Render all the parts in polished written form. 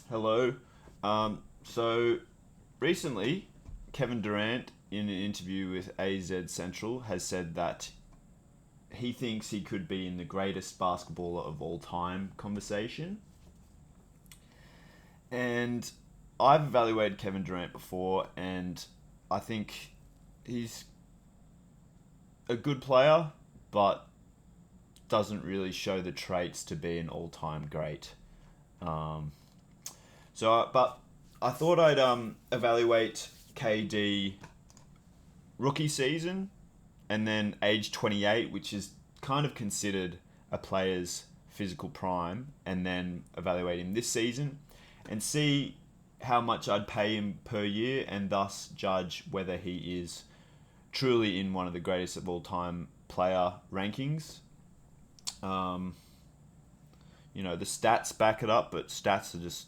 Hello. So recently, Kevin Durant, in an interview with AZ Central, has said that he thinks he could be in the greatest basketballer of all time conversation. And I've evaluated Kevin Durant before, and I think he's a good player, but doesn't really show the traits to be an all-time great. Um, but I thought I'd evaluate KD rookie season and then age 28, which is kind of considered a player's physical prime, and then evaluate him this season and see how much I'd pay him per year and thus judge whether he is truly in one of the greatest of all time player rankings. Um, the stats back it up, but stats are just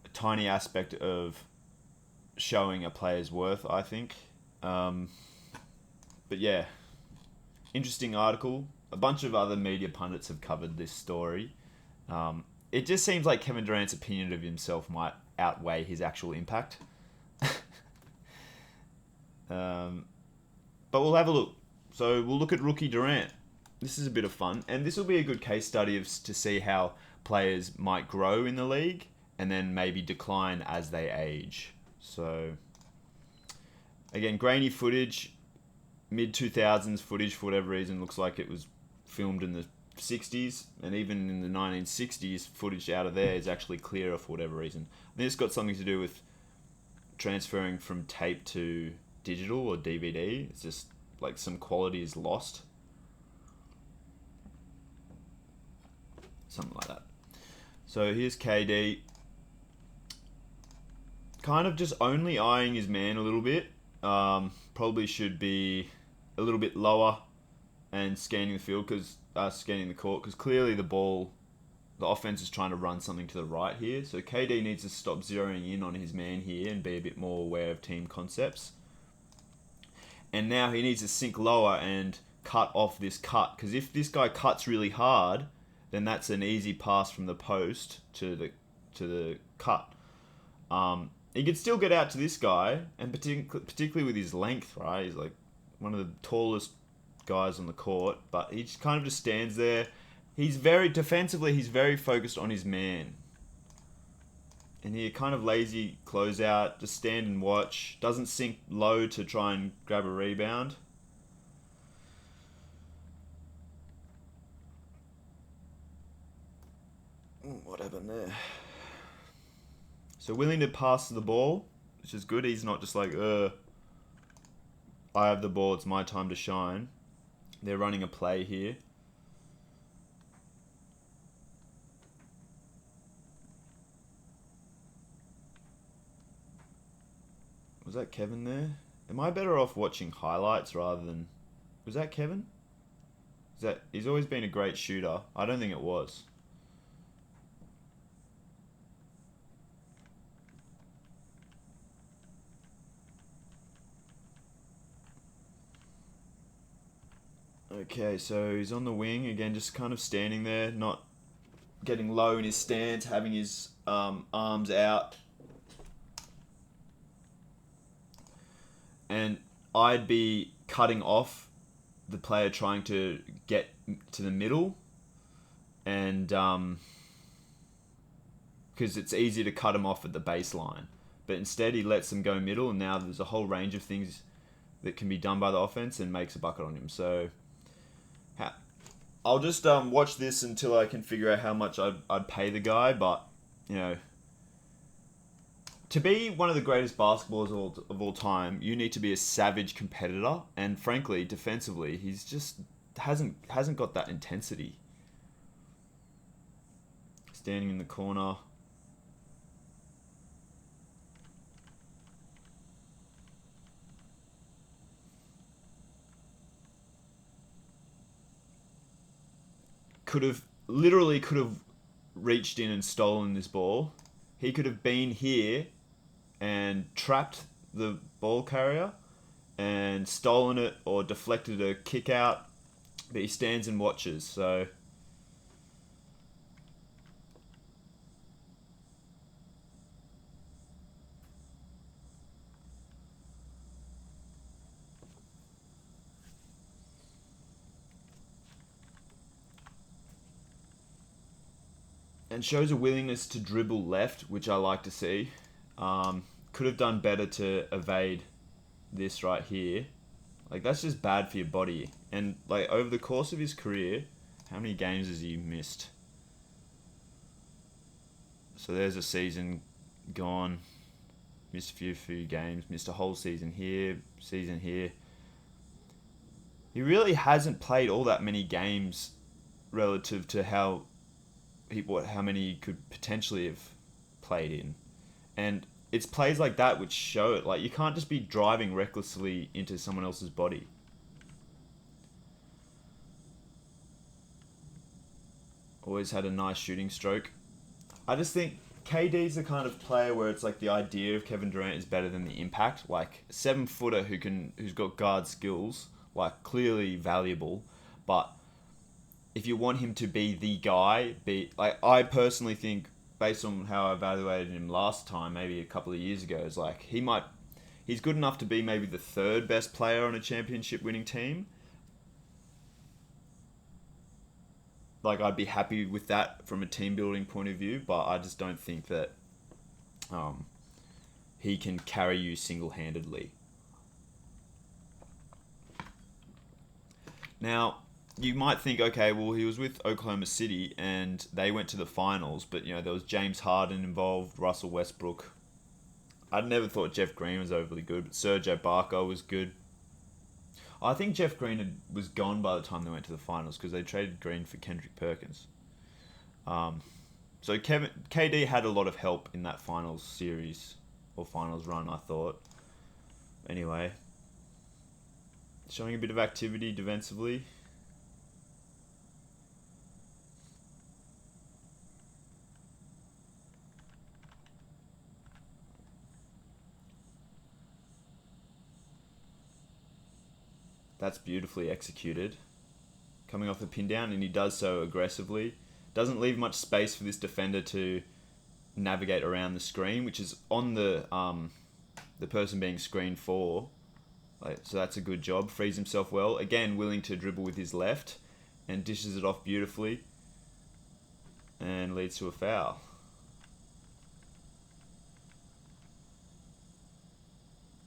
a tiny aspect of showing a player's worth, I think. Um, but yeah, interesting article. A bunch of other media pundits have covered this story. It just seems like Kevin Durant's opinion of himself might outweigh his actual impact. um, but we'll have a look. So we'll look at rookie Durant. This is a bit of fun, and this will be a good case study to see how players might grow in the league and then maybe decline as they age. So again, grainy footage, mid 2000s footage for whatever reason looks like it was filmed in the 60s, and even in the 1960s footage out of there is actually clearer for whatever reason. I think it's got something to do with transferring from tape to digital or DVD. It's just like some quality is lost. Something like that. So here's KD. Kind of just only eyeing his man a little bit. Probably should be a little bit lower and scanning the field because scanning the court because clearly the offense is trying to run something to the right here. So KD needs to stop zeroing in on his man here and be a bit more aware of team concepts. And now he needs to sink lower and cut off this cut because if this guy cuts really hard, then that's an easy pass from the post to the cut. He could still get out to this guy, and particularly with his length, right? He's like one of the tallest guys on the court, but he just kind of just stands there. He's very defensively. He's very focused on his man, and he kind of lazy closeout, just stand and watch. Doesn't sink low to try and grab a rebound. What happened there? So willing to pass the ball, which is good. He's not just like, I have the ball, it's my time to shine. They're running a play here. Was that Kevin there? Am I better off watching highlights rather than... Was that Kevin? He's always been a great shooter. I don't think it was. Okay, so he's on the wing again, just kind of standing there, not getting low in his stance, having his arms out. And I'd be cutting off the player trying to get to the middle, and because it's easy to cut him off at the baseline. But instead, he lets them go middle, and now there's a whole range of things that can be done by the offense and makes a bucket on him. So I'll just watch this until I can figure out how much I'd pay the guy. But, you know, to be one of the greatest basketballers of all time, you need to be a savage competitor. And frankly, defensively, he's just hasn't got that intensity. Standing in the corner. Could have reached in and stolen this ball. He could have been here and trapped the ball carrier and stolen it or deflected a kick out, but he stands and watches. So and shows a willingness to dribble left, which I like to see. Could have done better to evade this right here. Like, that's just bad for your body. And, like, over the course of his career, how many games has he missed? So there's a season gone. Missed a few games. Missed a whole season here. Season here. He really hasn't played all that many games relative to how many he could potentially have played in. And it's plays like that which show it. Like, you can't just be driving recklessly into someone else's body. Always had a nice shooting stroke. I just think KD's the kind of player where it's like the idea of Kevin Durant is better than the impact. Like, 7-footer who's got guard skills, like, clearly valuable, but if you want him to be the guy, I personally think, based on how I evaluated him last time, maybe a couple of years ago, is like he's good enough to be maybe the third best player on a championship winning team. Like, I'd be happy with that from a team building point of view, but I just don't think that he can carry you single handedly. Now, you might think, okay, well, he was with Oklahoma City and they went to the finals, but, there was James Harden involved, Russell Westbrook. I'd never thought Jeff Green was overly good, but Serge Ibaka was good. I think Jeff Green was gone by the time they went to the finals because they traded Green for Kendrick Perkins. So KD had a lot of help in that finals series or finals run, I thought. Anyway, showing a bit of activity defensively. That's beautifully executed. Coming off the pin down, and he does so aggressively. Doesn't leave much space for this defender to navigate around the screen, which is on the person being screened for. So that's a good job. Frees himself well. Again, willing to dribble with his left and dishes it off beautifully and leads to a foul.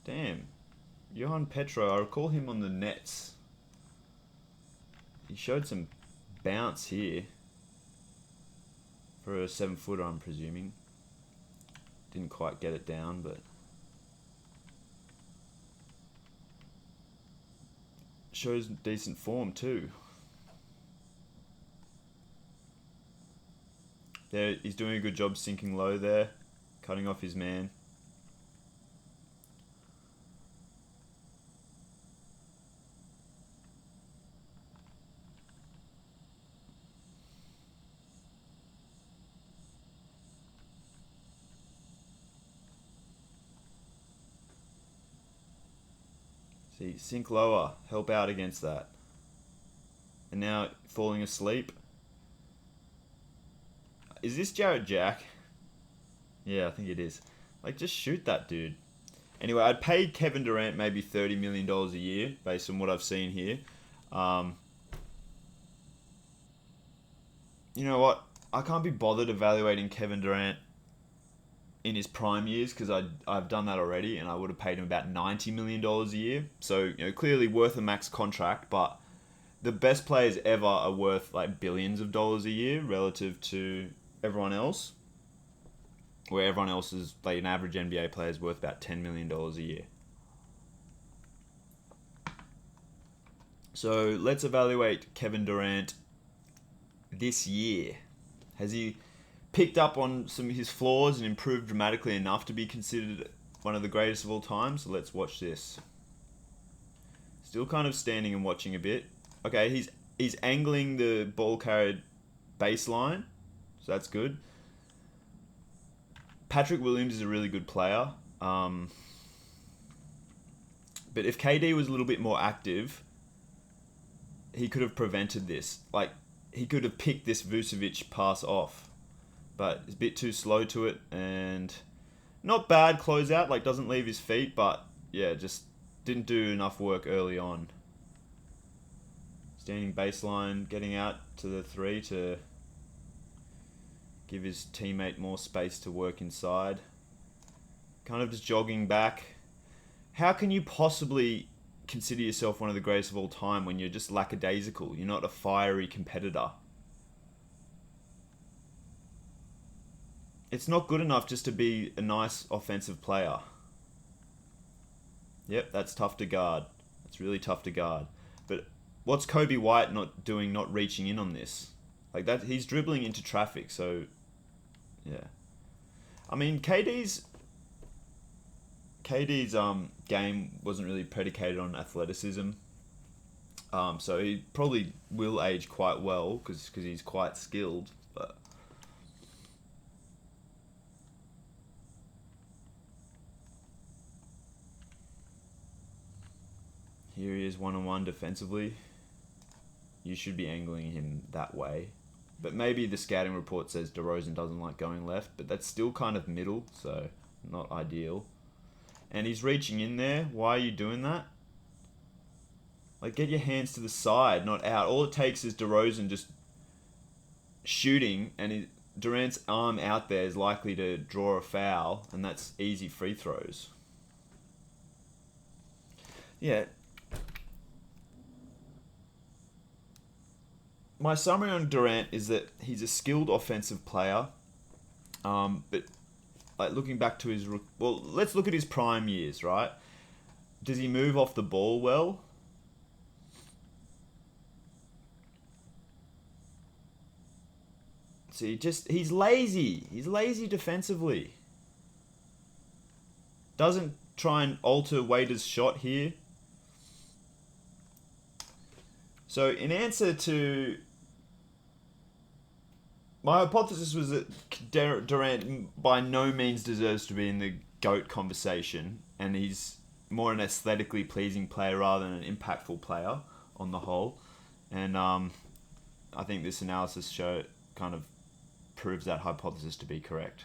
Damn. Johan Petro, I recall him on the Nets. He showed some bounce here. For a 7-footer, I'm presuming. Didn't quite get it down, but... shows decent form too. There, he's doing a good job sinking low there. Cutting off his man. See, sink lower, help out against that. And now falling asleep. Is this Jarrett Jack? Yeah, I think it is. Like, just shoot that dude. Anyway, I'd pay Kevin Durant maybe $30 million a year, based on what I've seen here. You know what? I can't be bothered evaluating Kevin Durant in his prime years because I've done that already, and I would have paid him about $90 million a year. So, clearly worth a max contract, but the best players ever are worth like billions of dollars a year relative to everyone else, where everyone else is like an average NBA player is worth about $10 million a year. So let's evaluate Kevin Durant this year. Has he picked up on some of his flaws and improved dramatically enough to be considered one of the greatest of all time? So let's watch this. Still kind of standing and watching a bit. Okay, he's angling the ball carried baseline, so that's good. Patrick Williams is a really good player. But if KD was a little bit more active, he could have prevented this. Like, he could have picked this Vucevic pass off. But he's a bit too slow to it, and not bad closeout, like doesn't leave his feet, but yeah, just didn't do enough work early on. Standing baseline, getting out to the 3 to give his teammate more space to work inside. Kind of just jogging back. How can you possibly consider yourself one of the greatest of all time when you're just lackadaisical? You're not a fiery competitor. It's not good enough just to be a nice offensive player. Yep, that's tough to guard. That's really tough to guard. But what's Kobe White not doing, not reaching in on this? Like that, he's dribbling into traffic, so yeah. I mean, KD's game wasn't really predicated on athleticism. So he probably will age quite well because he's quite skilled. But here he is one-on-one defensively. You should be angling him that way. But maybe the scouting report says DeRozan doesn't like going left, but that's still kind of middle, so not ideal. And he's reaching in there. Why are you doing that? Like, get your hands to the side, not out. All it takes is DeRozan just shooting, and Durant's arm out there is likely to draw a foul, and that's easy free throws. Yeah. My summary on Durant is that he's a skilled offensive player, but like looking back to let's look at his prime years, right? Does he move off the ball well? See, he's lazy. He's lazy defensively. Doesn't try and alter Wader's shot here. So in answer to my hypothesis was that Durant by no means deserves to be in the GOAT conversation, and he's more an aesthetically pleasing player rather than an impactful player on the whole. And I think this analysis kind of proves that hypothesis to be correct.